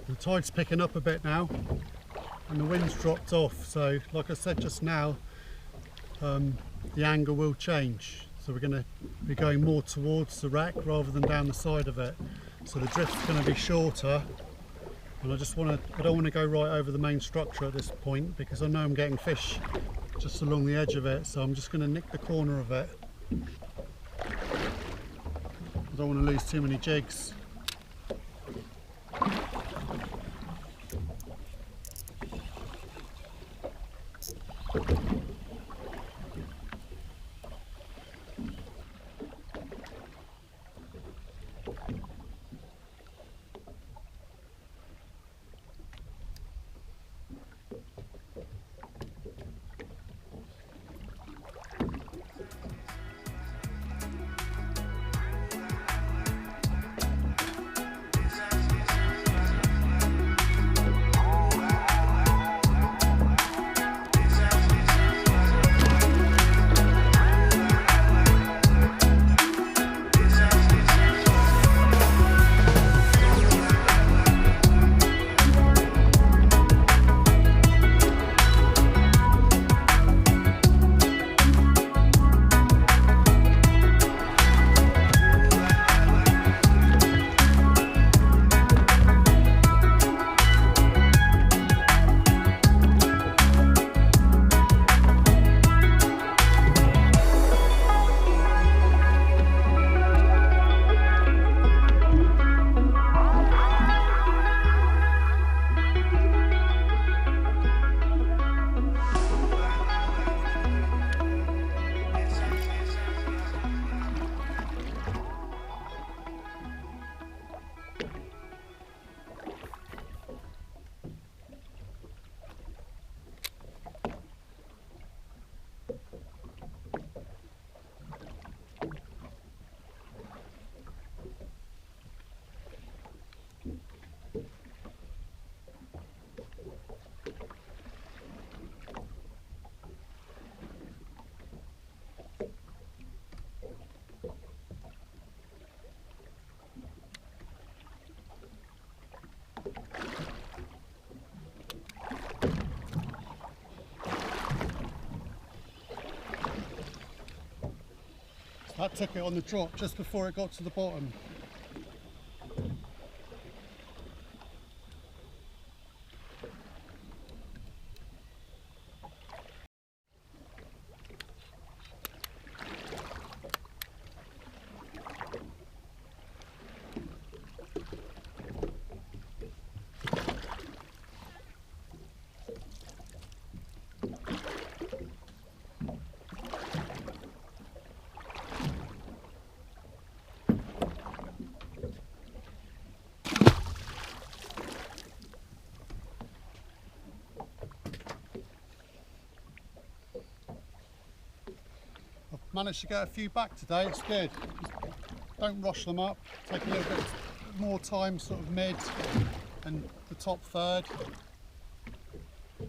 The tide's picking up a bit now and the wind's dropped off, so like I said just now, the angle will change, so we're going to be going more towards the wreck rather than down the side of it, so the drift's going to be shorter, and I don't want to go right over the main structure at this point because I know I'm getting fish just along the edge of it, so I'm just going to nick the corner of it. I don't want to lose too many jigs. That took it on the drop just before it got to the bottom. Managed to get a few back today, it's good. Just don't rush them up, take a little bit more time sort of mid and the top third.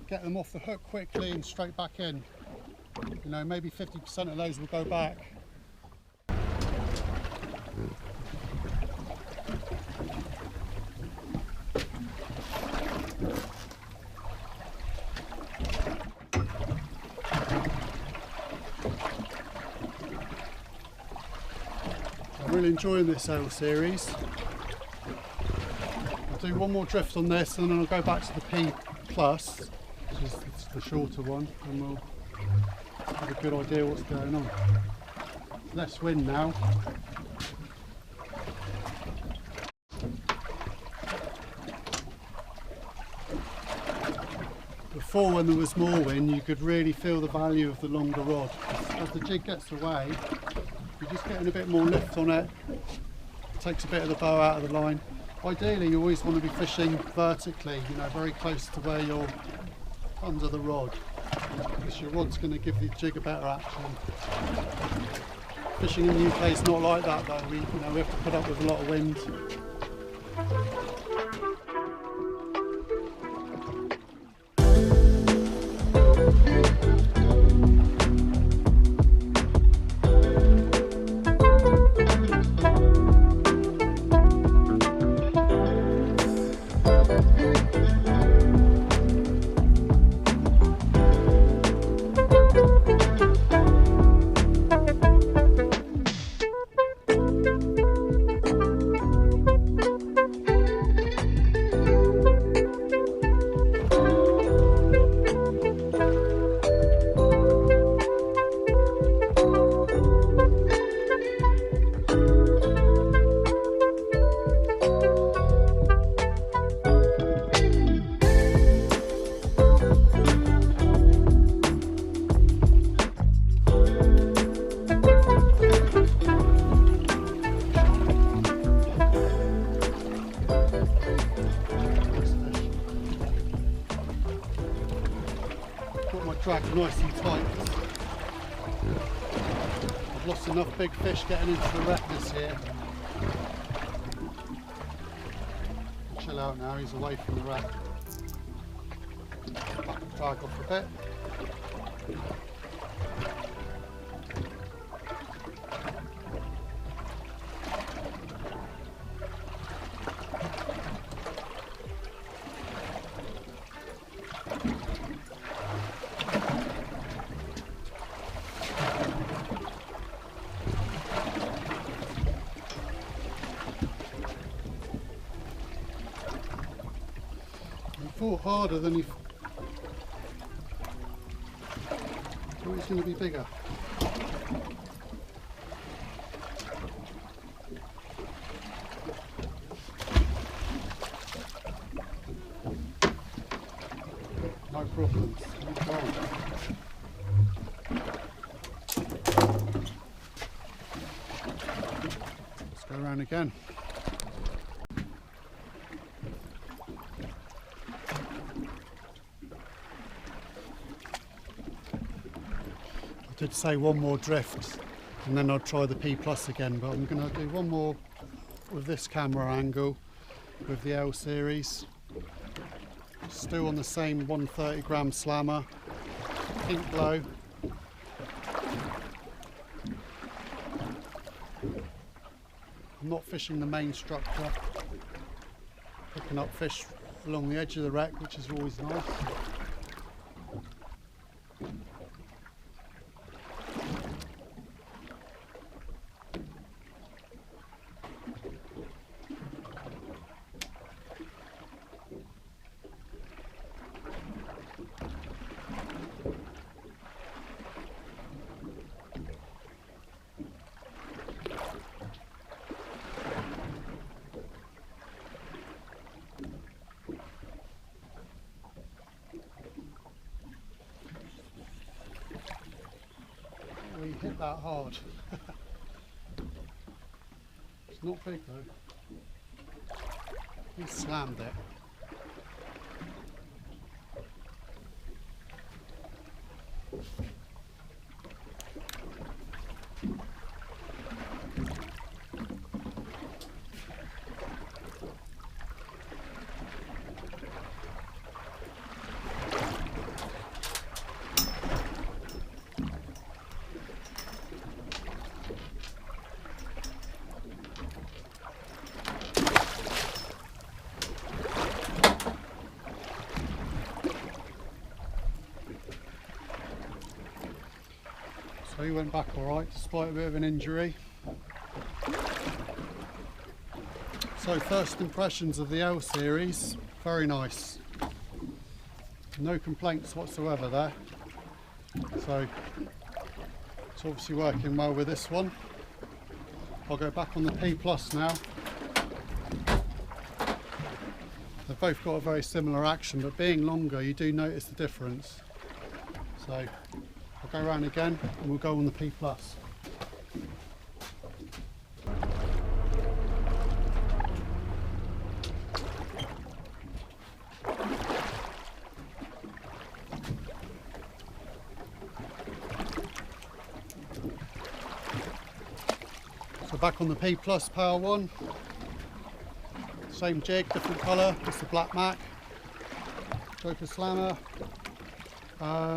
Get them off the hook quickly and straight back in. You know, maybe 50% of those will go back. Really enjoying this sail series. I'll do one more drift on this and then I'll go back to the P+, which is the shorter one, and we'll have a good idea what's going on. Less wind now. Before, when there was more wind, you could really feel the value of the longer rod. As the jig gets away, you're just getting a bit more lift on it, takes a bit of the bow out of the line. Ideally you always want to be fishing vertically, you know, very close to where you're under the rod, because your rod's going to give the jig a better action. Fishing in the UK is not like that though. We have to put up with a lot of wind. Drag nice and tight. I've lost enough big fish getting into the wreck this year. Chill out now, he's away from the wreck. Drag off a bit. Fought harder than he thought he's going to be bigger. No problems. Let's go around again. I did say one more drift and then I'll try the P plus again, but I'm going to do one more with this camera angle with the L series. Still on the same 130 gram slammer, pink glow. I'm not fishing the main structure, picking up fish along the edge of the wreck, which is always nice. We hit that hard. It's not big though. He slammed it. So he went back alright despite a bit of an injury. So first impressions of the L series, very nice. No complaints whatsoever there. So it's obviously working well with this one. I'll go back on the P plus now. They've both got a very similar action, but being longer you do notice the difference. So I'll go around again and we'll go on the P plus. back on the P Plus Power 1. Same jig, different colour. This is the Black Mac. Joker Slammer.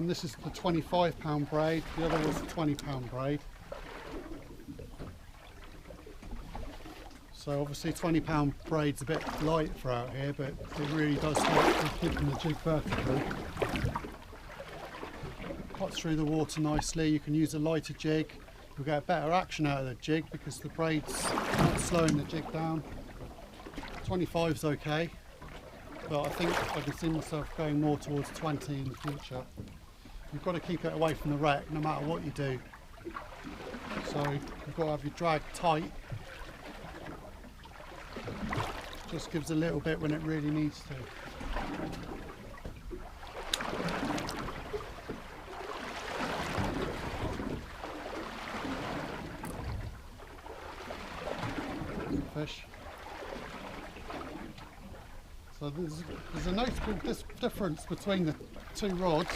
This is the £25 braid. The other was the £20 braid. So obviously £20 braid's a bit light for out here, but it really does help with keeping the jig vertical. Cuts through the water nicely. You can use a lighter jig. You'll get better action out of the jig because the braid's not slowing the jig down. 25's okay, but I think I can see myself going more towards 20 in the future. You've got to keep it away from the wreck no matter what you do. So you've got to have your drag tight. Just gives a little bit when it really needs to. Fish. So there's a notable difference between the two rods.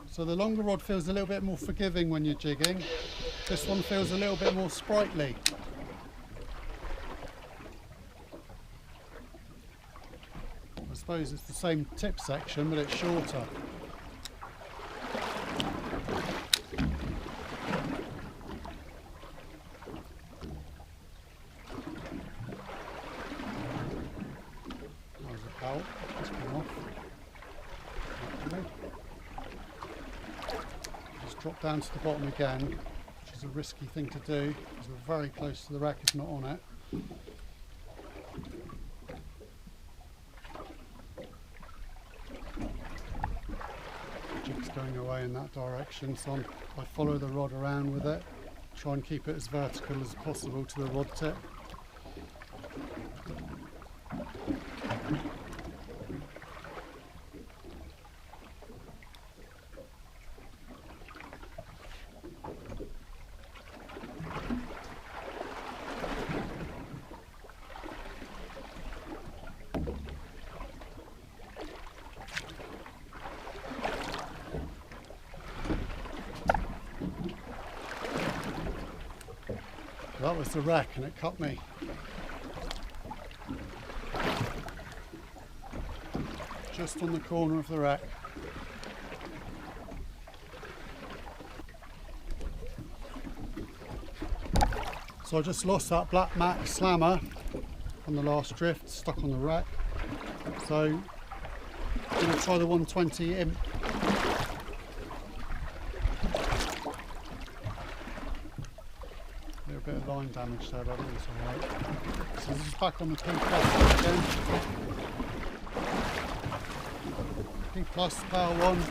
So the longer rod feels a little bit more forgiving when you're jigging. This one feels a little bit more sprightly. I suppose it's the same tip section, but it's shorter. There's a bolt, just come off. Just drop down to the bottom again, which is a risky thing to do because we're very close to the wreck if not on it. Jig's going away in that direction, so I follow the rod around with it, try and keep it as vertical as possible to the rod tip. That was the wreck and it cut me. Just on the corner of the wreck. So I just lost that Black Mac Slammer on the last drift, stuck on the wreck. So I'm going to try the 120 Imp. A bit of line damage there, but I think it's alright. So this is back on the P Plus again. P Plus Power 1,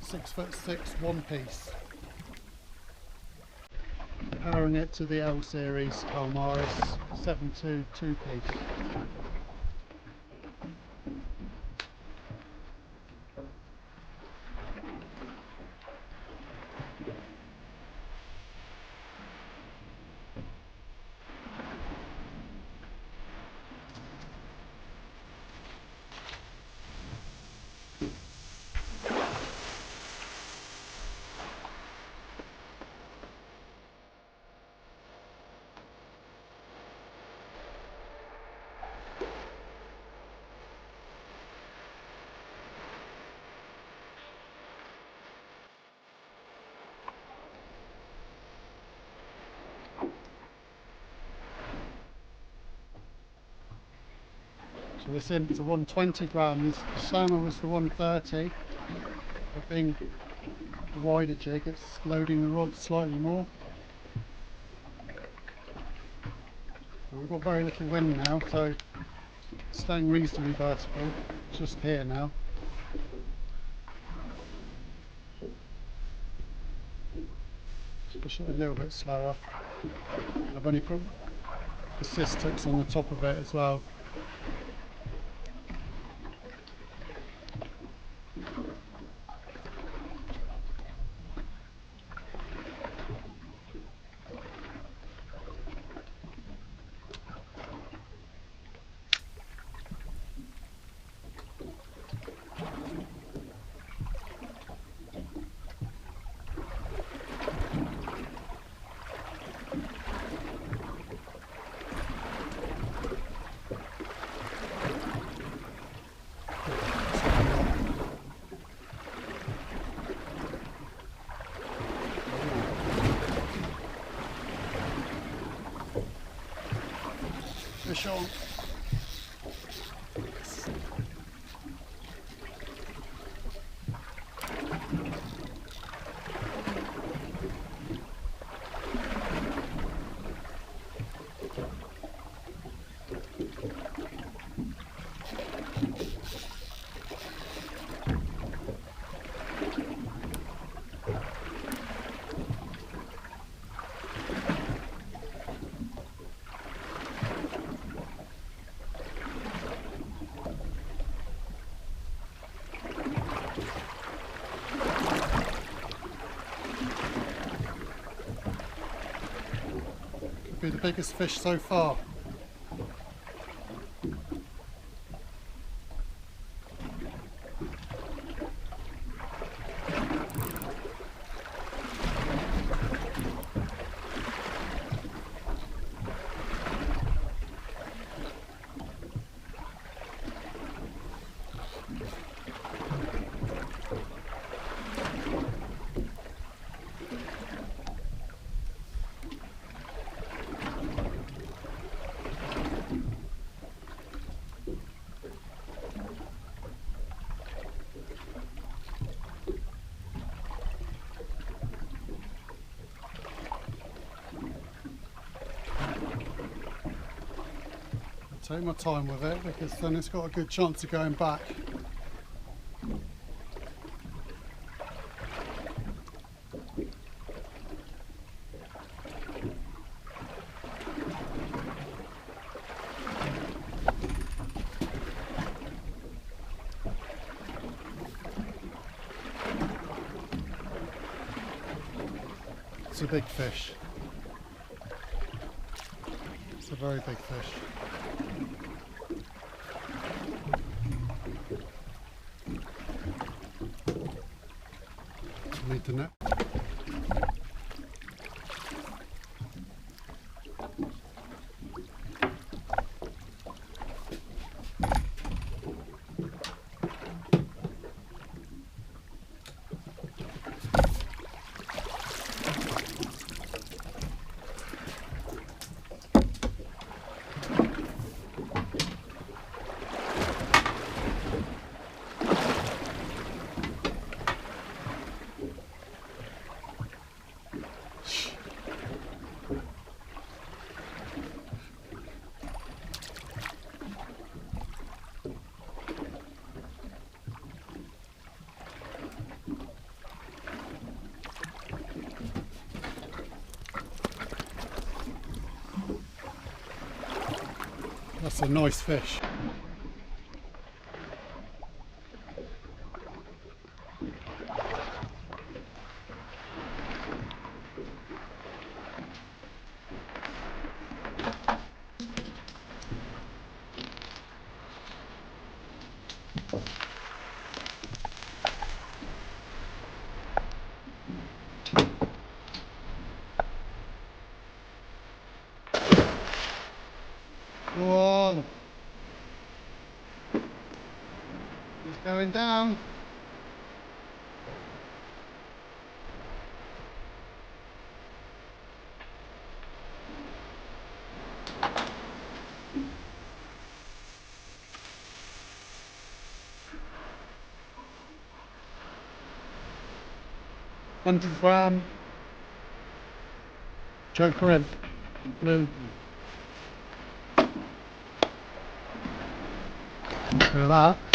6'6", one piece. Powering it to the L series Palmarius 7.2, two piece. So this imp's a 120 gram, this slammer was the 130. But being a wider jig, it's loading the rod slightly more. But we've got very little wind now, so it's staying reasonably vertical. It's just here now. Just push it a little bit slower. I've only put assist hooks on the top of it as well. fish on. Be the biggest fish so far. Take my time with it because then it's got a good chance of going back. It's a big fish. It's a very big fish. Need the net. That's a nice fish. Go on. He's going down. $100 choker in blue. Look at that.